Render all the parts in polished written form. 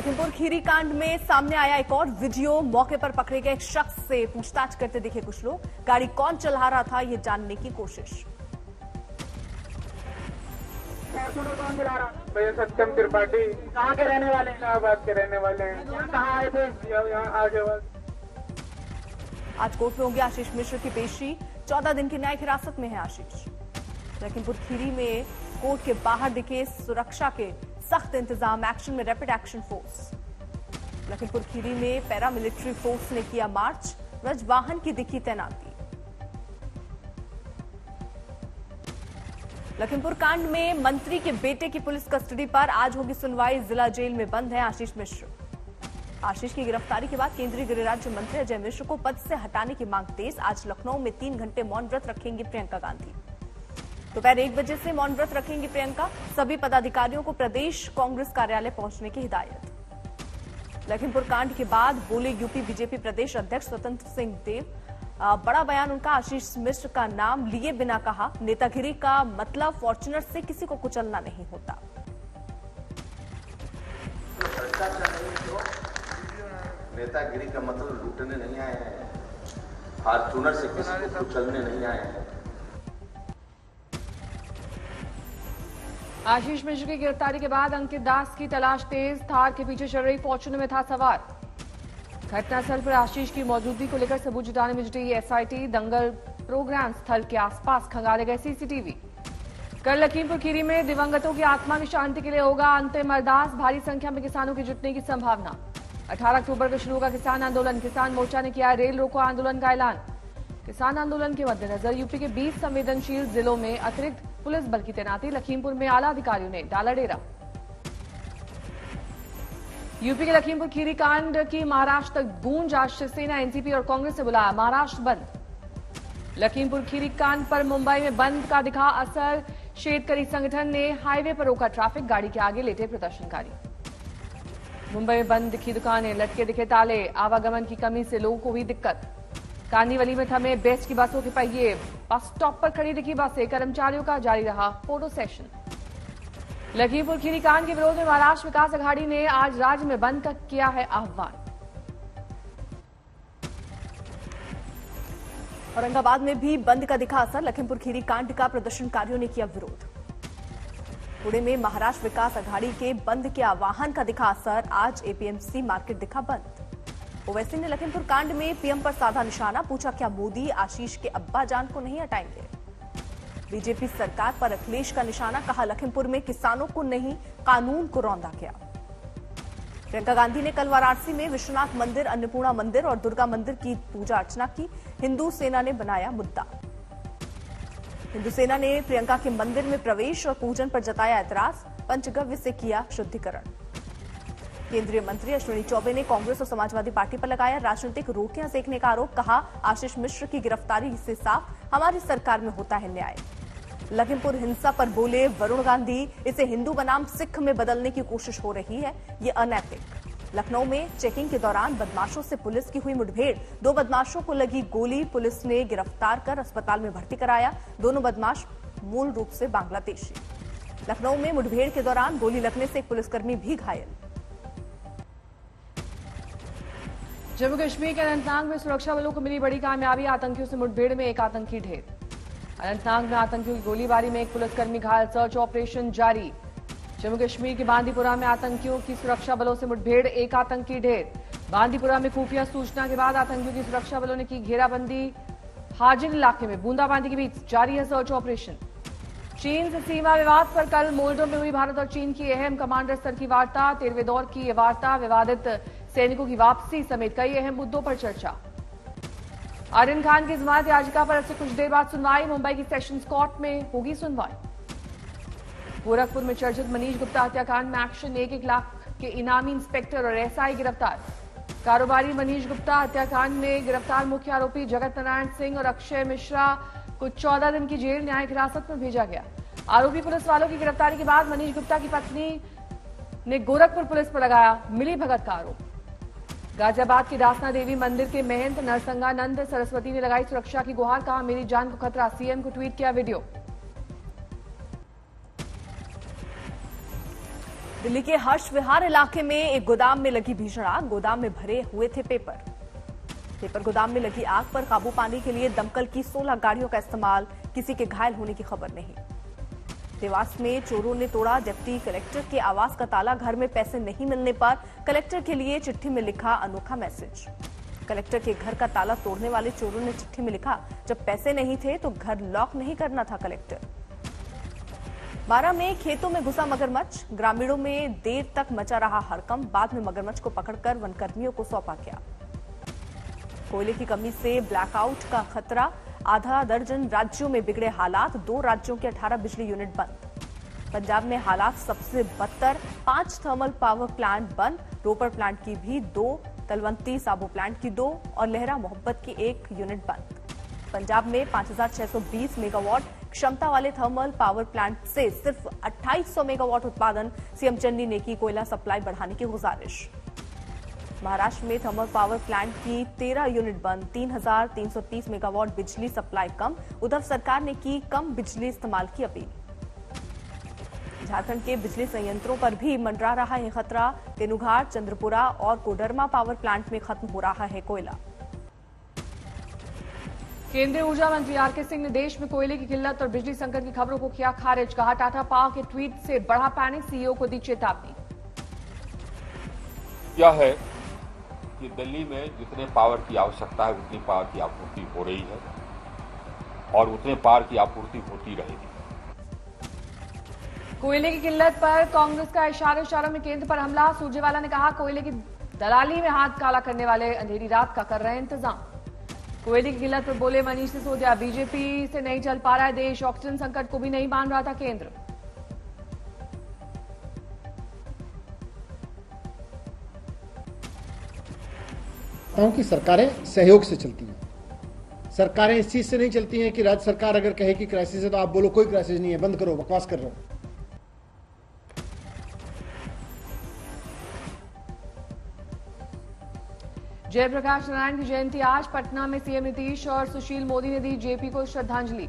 लखीमपुर खीरी कांड में सामने आया एक और वीडियो। मौके पर पकड़े गए एक शख्स से पूछताछ करते दिखे कुछ लोग। गाड़ी कौन चला रहा था ये जानने की कोशिश। कौन चला रहा? भैया सत्यम त्रिपाठी। कहाँ के रहने वाले हैं? इलाहाबाद के रहने वाले हैं। यहाँ कहाँ आए थे? यहाँ आगे बस। आज कोर्ट में होंगे आशीष मिश्र की पेशी। 14 दिन की न्यायिक हिरासत में है आशीष। लखीमपुर खीरी में कोर्ट के बाहर दिखे सुरक्षा के सख्त इंतजाम। एक्शन में rapid action force. Lakhimpur Kheri में पैरामिलिट्री फोर्स ने किया मार्च। रज वाहन की दिखी तैनाती। लखीमपुर कांड में मंत्री के बेटे की पुलिस कस्टडी पर आज होगी सुनवाई। जिला जेल में बंद है आशीष मिश्र। आशीष की गिरफ्तारी के बाद केंद्रीय गृह राज्य मंत्री अजय मिश्र को पद से हटाने की मांग तेज। आज लखनऊ में 3 घंटे मौन व्रत रखेंगी प्रियंका गांधी। दोपहर 1 बजे से मौन व्रत रखेंगी प्रियंका। सभी पदाधिकारियों को प्रदेश कांग्रेस कार्यालय पहुंचने की हिदायत। लखीमपुर कांड के बाद बोले यूपी बीजेपी प्रदेश अध्यक्ष स्वतंत्र सिंह देव। बड़ा बयान उनका। आशीष मिश्र का नाम लिए बिना कहा, नेतागिरी का मतलब फॉर्च्यूनर से किसी को कुचलना नहीं होता। नेतागिरी का मतलब लूटने नहीं आए हैं, फॉर्च्यूनर से किसी को कुचलने नहीं आए हैं। आशीष मिश्र की गिरफ्तारी के बाद अंकित दास की तलाश तेज। थार के पीछे चल रही फॉर्च्यूनर में था सवार। घटनास्थल पर आशीष की मौजूदगी को लेकर सबूत जुटाने में जुटी एसआईटी। दंगल प्रोग्राम स्थल के आसपास खंगाले गए सीसीटीवी। कल लखीमपुर खीरी में दिवंगतों की आत्मा की शांति के लिए होगा अंतिम अरदास। भारी संख्या में किसानों के जुटने की संभावना। 18 अक्टूबर को शुरू होगा किसान आंदोलन। किसान मोर्चा ने किया रेल रोको आंदोलन का ऐलान। किसान आंदोलन के मद्देनजर यूपी के 20 संवेदनशील जिलों में अतिरिक्त पुलिस बल की तैनाती। लखीमपुर में आला अधिकारियों ने डाला डेरा। यूपी के लखीमपुर खीरी कांड की महाराष्ट्र तक गूंज। आज शिवसेना, एनसीपी और कांग्रेस ने बुलाया महाराष्ट्र बंद। लखीमपुर खीरी कांड पर मुंबई में बंद का दिखा असर। शेतकरी संगठन ने हाईवे पर रोका ट्रैफिक। गाड़ी के आगे लेटे प्रदर्शनकारी। मुंबई में बंद दिखी दुकानें, लटके दिखे ताले। आवागमन की कमी से लोगों को हुई दिक्कत। कांदीवली में थमे बेस्ट की बसों के पहिए। बस स्टॉप पर खड़ी दिखी बसें। कर्मचारियों का जारी रहा फोटो सेशन। लखीमपुर खीरी कांड के विरोध में महाराष्ट्र विकास अघाड़ी ने आज राज्य में बंद का किया है आह्वान। औरंगाबाद में भी बंद का दिखा असर। लखीमपुर खीरी कांड का प्रदर्शनकारियों ने किया विरोध। पुणे में महाराष्ट्र विकास अघाड़ी के बंद के आह्वान का दिखा असर। आज एपीएमसी मार्केट दिखा बंद। ओवैसी ने लखीमपुर कांड में पीएम पर साधा निशाना। पूछा क्या मोदी आशीष के अब्बा जान को नहीं हटाएंगे। बीजेपी सरकार पर अखिलेश का निशाना। कहा लखीमपुर में किसानों को नहीं कानून को रौंदा गया। प्रियंका गांधी ने कल वाराणसी में विश्वनाथ मंदिर, अन्नपूर्णा मंदिर और दुर्गा मंदिर की पूजा अर्चना की। हिंदू सेना ने बनाया मुद्दा। हिंदू सेना ने प्रियंका के मंदिर में प्रवेश और पूजन पर जताया ऐतराज। पंचगव्य से किया शुद्धिकरण। केंद्रीय मंत्री अश्विनी चौबे ने कांग्रेस और समाजवादी पार्टी पर लगाया राजनीतिक रोटियां सेकने का आरोप। कहा आशीष मिश्र की गिरफ्तारी से साफ हमारी सरकार में होता है न्याय। लखीमपुर हिंसा पर बोले वरुण गांधी, इसे हिंदू बनाम सिख में बदलने की कोशिश हो रही है, ये अनैतिक। लखनऊ में चेकिंग के दौरान बदमाशों से पुलिस की हुई मुठभेड़। 2 बदमाशों को लगी गोली। पुलिस ने गिरफ्तार कर अस्पताल में भर्ती कराया। दोनों बदमाश मूल रूप से बांग्लादेशी। लखनऊ में मुठभेड़ के दौरान गोली लगने से एक पुलिसकर्मी भी घायल। जम्मू कश्मीर के अनंतनाग में सुरक्षा बलों को मिली बड़ी कामयाबी। आतंकियों से मुठभेड़ में एक आतंकी ढेर। अनंतनाग में आतंकियों की गोलीबारी में एक पुलिसकर्मी घायल। सर्च ऑपरेशन जारी। जम्मू कश्मीर के बांदीपुरा में आतंकियों की सुरक्षा बलों से मुठभेड़, एक आतंकी ढेर। बांदीपुरा में खुफिया सूचना के बाद आतंकियों की सुरक्षा बलों ने की घेराबंदी। हाजिन इलाके में बूंदाबांदी के बीच जारी है सर्च ऑपरेशन। चीन से सीमा विवाद पर कल मोल्डो में हुई भारत और चीन की अहम कमांडर स्तर की वार्ता। 13वें दौर की यह वार्ता विवादित सैनिकों की वापसी समेत कई अहम मुद्दों पर चर्चा। आर्यन खान की जमानत याचिका पर अब से कुछ देर बाद सुनवाई। मुंबई की सेशंस कोर्ट में होगी सुनवाई। गोरखपुर में चर्चित मनीष गुप्ता हत्याकांड में एक्शन। 1-1 लाख के इनामी इंस्पेक्टर और एसआई गिरफ्तार। कारोबारी मनीष गुप्ता हत्याकांड में गिरफ्तार मुख्य आरोपी जगत नारायण सिंह और अक्षय मिश्रा को 14 दिन की जेल न्यायिक हिरासत में भेजा गया। आरोपी पुलिस वालों की गिरफ्तारी के बाद मनीष गुप्ता की पत्नी ने गोरखपुर पुलिस पर लगाया मिली भगत का आरोप। गाजियाबाद की दासना देवी मंदिर के महंत नरसंगानंद सरस्वती ने लगाई सुरक्षा की गुहार। कहा मेरी जान को खतरा। सीएम को ट्वीट किया वीडियो। दिल्ली के हर्ष विहार इलाके में एक गोदाम में लगी भीषण आग। गोदाम में भरे हुए थे पेपर गोदाम में लगी आग पर काबू पाने के लिए दमकल की 16 गाड़ियों का इस्तेमाल। किसी के घायल होने की खबर नहीं। देवास में चोरों ने तोड़ा डिप्टी कलेक्टर के आवास का ताला। घर में पैसे नहीं मिलने पर कलेक्टर के लिए चिट्ठी में लिखा अनोखा मैसेज। कलेक्टर के घर का ताला तोड़ने वाले चोरों ने चिट्ठी में लिखा, जब पैसे नहीं थे तो घर लॉक नहीं करना था कलेक्टर। बारां में खेतों में घुसा मगरमच्छ। ग्रामीणों में देर तक मचा रहा हड़कंप। बाद में मगरमच्छ को पकड़कर वनकर्मियों को सौंपा गया। कोयले की कमी से ब्लैकआउट का खतरा। आधा दर्जन राज्यों में बिगड़े हालात। 2 राज्यों के 18 बिजली यूनिट बंद। पंजाब में हालात सबसे बदतर। 5 थर्मल पावर प्लांट बंद। रोपर प्लांट की भी 2, तलवंती साबो प्लांट की 2 और लहरा मोहब्बत की 1 यूनिट बंद। पंजाब में 5620 मेगावाट क्षमता वाले थर्मल पावर प्लांट से सिर्फ 2800 मेगावाट उत्पादन। सीएम चन्नी ने की कोयला सप्लाई बढ़ाने की गुजारिश। महाराष्ट्र में थर्मल पावर प्लांट की 13 यूनिट बंद। 3330 मेगावाट बिजली सप्लाई कम। उद्धव सरकार ने की कम बिजली इस्तेमाल की अपील। झारखंड के बिजली संयंत्रों पर भी मंडरा रहा है खतरा। तेनुघाट, चंद्रपुरा और कोडरमा पावर प्लांट में खत्म हो रहा है कोयला। केंद्रीय ऊर्जा मंत्री आरके सिंह ने देश में कोयले की किल्लत और बिजली संकट की खबरों को किया खारिज। कहा, टाटा पावर के ट्वीट से बढ़ा पैनिक। सीईओ को दी चेतावनी। यह है कि दिल्ली में जितने पावर की आवश्यकता है उतनी पावर की आपूर्ति हो रही है और उतने पावर की आपूर्ति होती रहेगी। कोयले की किल्लत पर कांग्रेस का इशारों में केंद्र पर हमला। सुरजेवाला ने कहा, कोयले की दलाली में हाथ काला करने वाले अंधेरी रात का कर रहे हैं इंतजाम। कोयले की किल्लत पर बोले मनीष सिसोदिया, बीजेपी से नहीं चल पा रहा है देश। ऑक्सीजन संकट को भी नहीं मान रहा था केंद्र। की सरकारें सहयोग से चलती हैं। सरकारें इस चीज से नहीं चलती हैं कि राज्य सरकार अगर कहे कि क्राइसिस है तो आप बोलो कोई क्राइसिस नहीं है, बंद करो, बकवास कर रहे हो। जयप्रकाश नारायण की जयंती आज। पटना में सीएम नीतीश और सुशील मोदी ने दी जेपी को श्रद्धांजलि।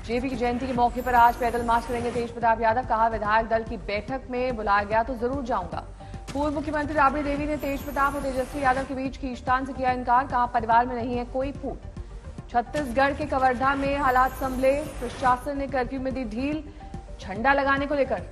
जेपी की जयंती के मौके पर आज पैदल मार्च करेंगे तेज प्रताप यादव। कहा, विधायक दल की बैठक में बुलाया गया तो जरूर जाऊंगा। पूर्व मुख्यमंत्री राबड़ी देवी ने तेज प्रताप और तेजस्वी यादव के बीच खींचतान से किया इनकार। कहा, परिवार में नहीं है कोई फूट। छत्तीसगढ़ के कवर्धा में हालात संभले। प्रशासन ने कर्फ्यू में दी ढील। झंडा लगाने को लेकर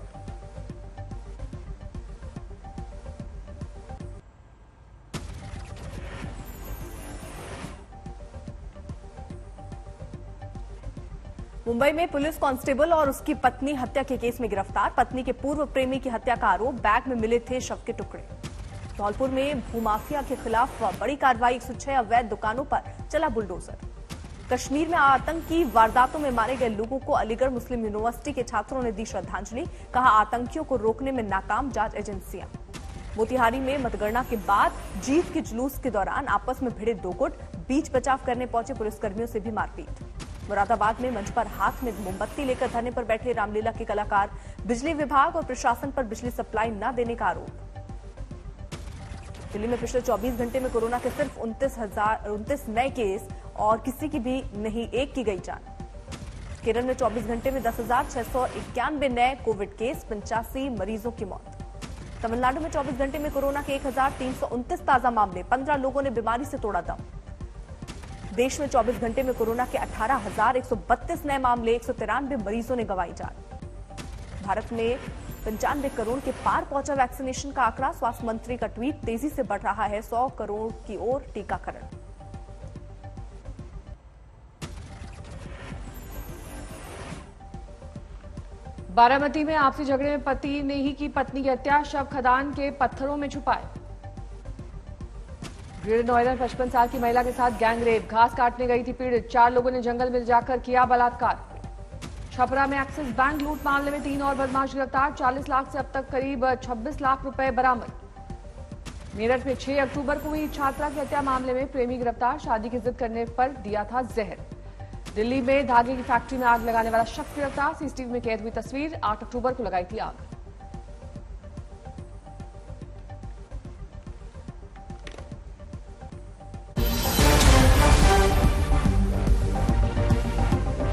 मुंबई में पुलिस कांस्टेबल और उसकी पत्नी हत्या के केस में गिरफ्तार। पत्नी के पूर्व प्रेमी की हत्या का आरोप। बैग में मिले थे शव के टुकड़े। धौलपुर में भूमाफिया के खिलाफ बड़ी कार्रवाई। 106 अवैध दुकानों पर चला बुलडोजर। कश्मीर में आतंकी वारदातों में मारे गए लोगों को अलीगढ़ मुस्लिम यूनिवर्सिटी के छात्रों ने दी श्रद्धांजलि। कहा, आतंकियों को रोकने में नाकाम जांच एजेंसियां। मोतिहारी में मतगणना के बाद जीत के जुलूस के दौरान आपस में भिड़े 2 गुट। बीच बचाव करने पहुंचे पुलिसकर्मियों से भी मारपीट। मुरादाबाद में मंच पर हाथ में मोमबत्ती लेकर धरने पर बैठे रामलीला के कलाकार। बिजली विभाग और प्रशासन पर बिजली सप्लाई न देने का आरोप। दिल्ली में पिछले 24 घंटे में कोरोना के सिर्फ 29 नए केस और किसी की भी नहीं एक की गई जान। केरल में 24 घंटे में 10,691 नए कोविड केस। 85 मरीजों की मौत। तमिलनाडु में 24 घंटे में कोरोना के 1,329 ताजा मामले। 15 लोगों ने बीमारी से तोड़ा दम। देश में 24 घंटे में कोरोना के 18,132 नए मामले। 193 मरीजों ने गंवाई जान। भारत में 95 करोड़ के पार पहुंचा वैक्सीनेशन का आंकड़ा। स्वास्थ्य मंत्री का ट्वीट, तेजी से बढ़ रहा है 100 करोड़ की ओर टीकाकरण। बारामती में आपसी झगड़े में पति ने ही की पत्नी की हत्या। शव खदान के पत्थरों में छुपाए। ग्रेटर नोएडा में 55 साल की महिला के साथ गैंगरेप। घास काटने गई थी पीड़ित। 4 लोगों ने जंगल में जाकर किया बलात्कार। छपरा में एक्सिस बैंक लूट मामले में 3 और बदमाश गिरफ्तार। 40 लाख से अब तक करीब 26 लाख रुपए बरामद। मेरठ में 6 अक्टूबर को हुई छात्रा की हत्या मामले में प्रेमी गिरफ्तार। शादी की जिद करने पर दिया था जहर। दिल्ली में धागे की फैक्ट्री में आग लगाने वाला शख्स गिरफ्तार। सीसीटीवी में कैद हुई तस्वीर। 8 अक्टूबर को लगाई थी आग।